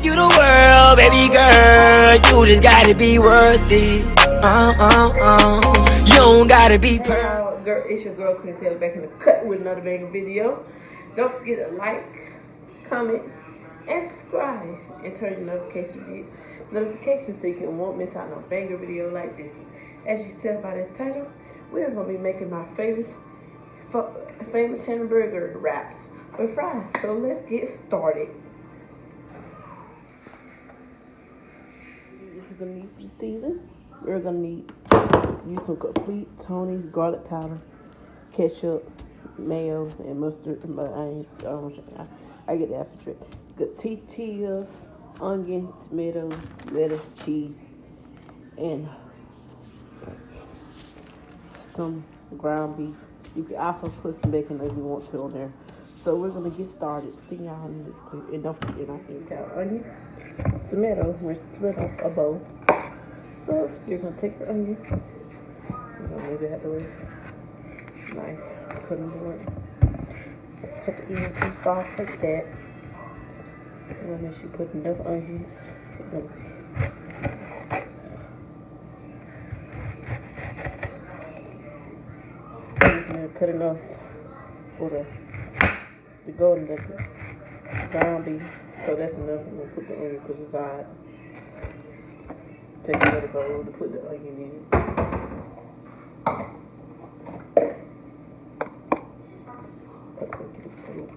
you the world, baby girl. You just gotta be worth it. You don't gotta be perfect. Girl, it's your girl Queen Taylor back in the cut with another banger video. Don't forget to like, comment, and subscribe, and turn the notifications so you won't miss out on a banger video like this one. As you can tell by the title, we're gonna be making my famous hamburger wraps with fries. So let's get started. You're gonna need for the season. We're gonna need use some complete Tony's garlic powder, ketchup, mayo, and mustard. But I get that for trick. Good tortillas, onion, tomatoes, lettuce, cheese, and some ground beef. You can also put some bacon if you want to on there. So we're gonna get started. See y'all in this clip. And don't forget, I think onion, tomato, a bowl. So you're gonna take your onion. You're gonna move it out the way. Nice cutting board. Cut the onion too soft like that. And then make sure you put enough onions. Cut enough for the golden ground beef, so that's enough. I'm gonna put the onion to the side. Take another bowl to put the onion in.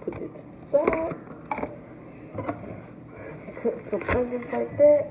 Put it to the side. Cut some onions like that.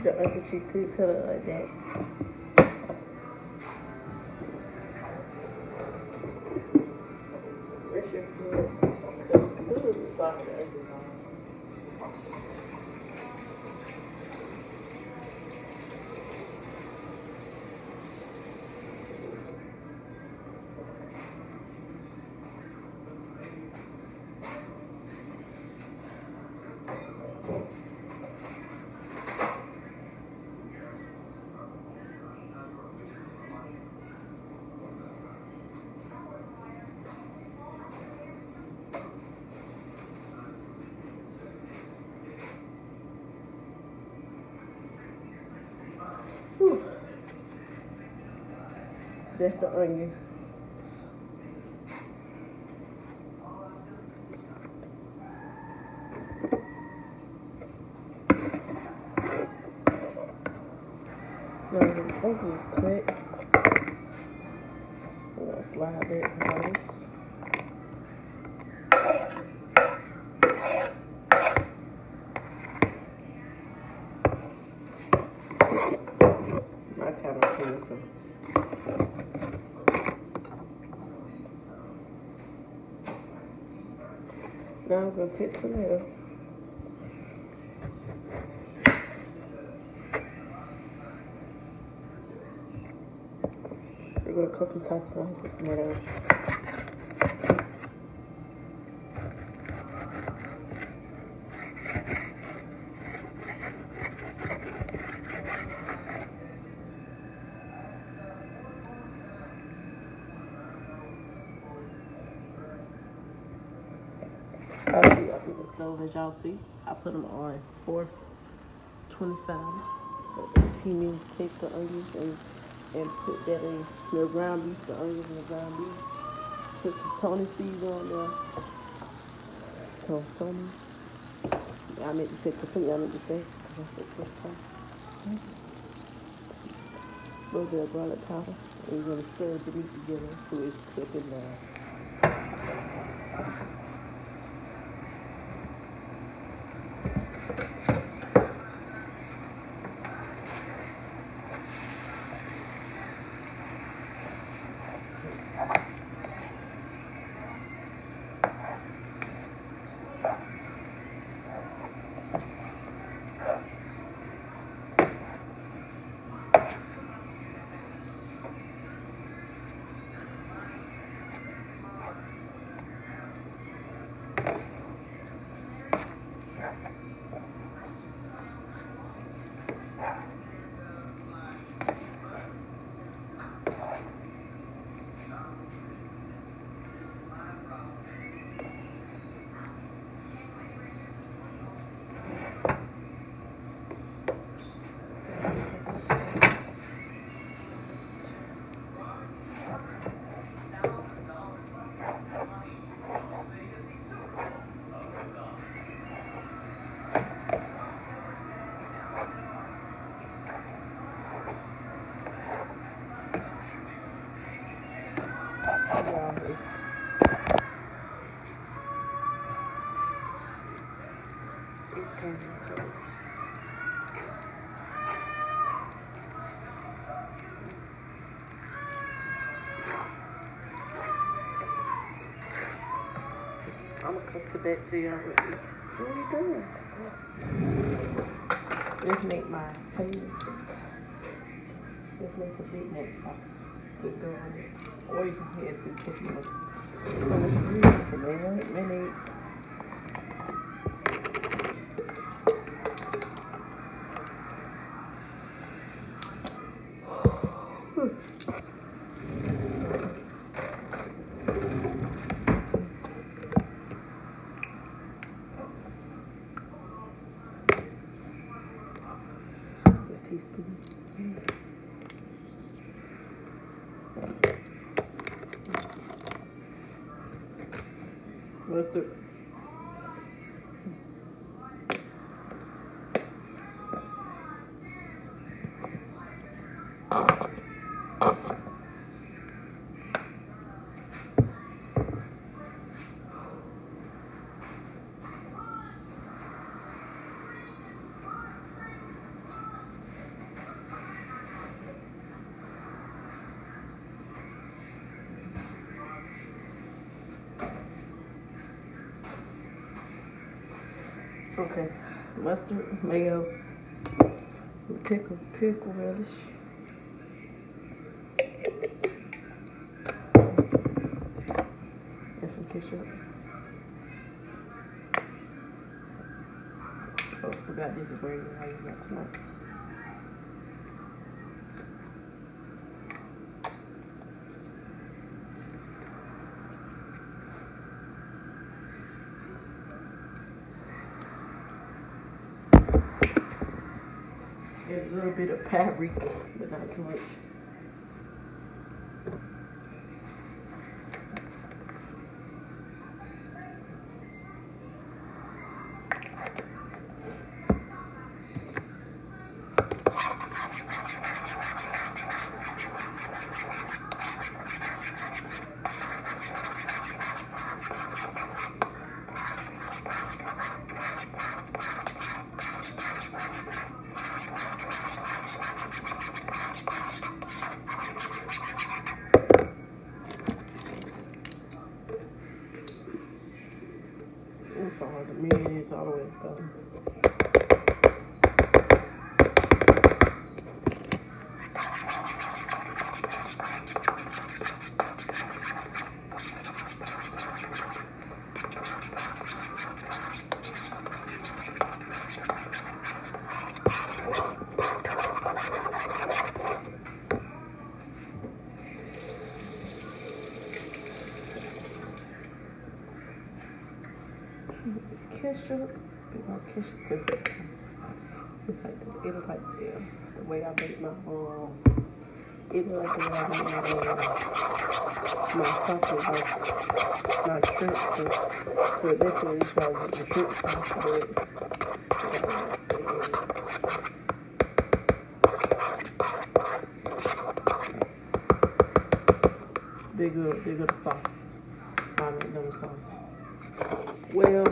The onion you could cut it like that. Whew. That's the onion. Now the onion is cut. I'm gonna slide that right. My kind of crimson. Now I'm gonna take the tomato. We're gonna cut some slices of tomatoes. I do the stove, as y'all see. I put them on 425. 15 minutes to take the onions and put that in the ground beef, the onions and the ground beef. Put some Tony seeds on there. So Tony, I meant to say completely, I meant to say, because I said first time. A little bit of garlic powder, and you're going to stir the meat together so it's cooking down. It's turning close. I'm gonna cut to back to y'all what this really doing. Let's make my face. Let's make a Big Mac sauce to go on it. Or you can add the cooking. So much ingredients, some mayonnaise. This teaspoon. Mustard. Okay, mustard, mayo, pickle relish. And some ketchup. Oh, forgot this is where I use that tonight. There's a little bit of paprika, but not too much. It's all the mayonnaise all the way down. Ketchup, bit more ketchup because it's like it looks like the way I make my it looks like the way I make my sausage, like my shrimp stuff. But that's what it's called, the shrimp sauce. They good sauce. My McDonald's sauce. Well,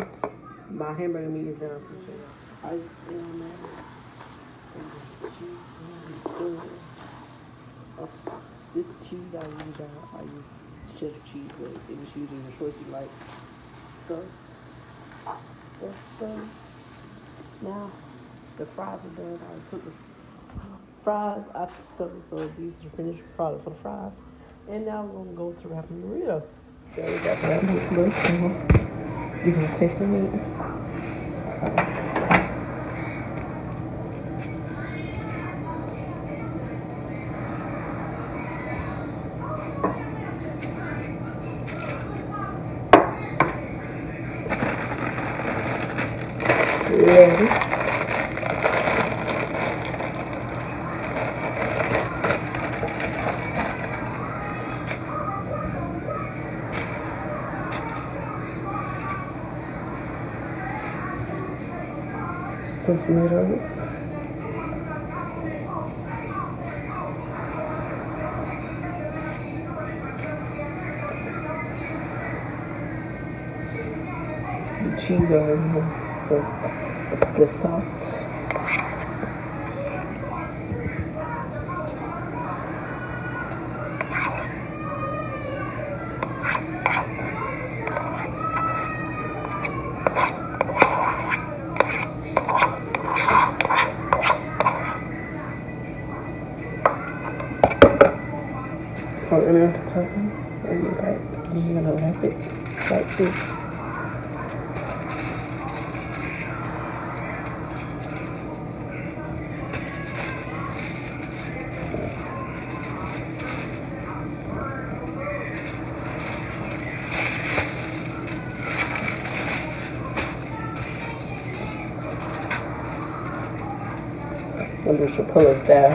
my hamburger meat is done for sure. I just down there. This cheese I use cheddar cheese, but it was using the choice you like. So now the fries are done. I took the fries out the stove, so these are the finished product for the fries. And now we're gonna go to wrapping the burrito. So we got that look. You can taste the meat. Ready? Some tomatoes. The cheese over here. some good sauce. Put it into something, and you're gonna wrap it like this. And we should pull it down.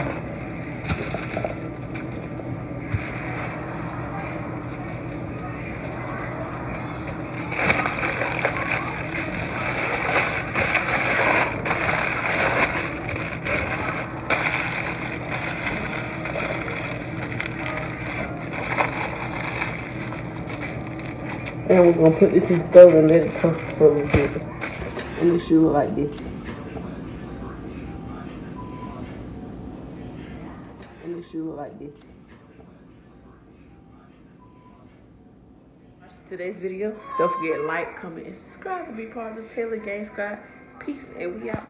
And we're gonna put this in the stove and let it toast for a little bit. And it should look like this. And it should look like this. Today's video. Don't forget to like, comment, and subscribe to be part of the Taylor Gang Squad. Peace, and we out.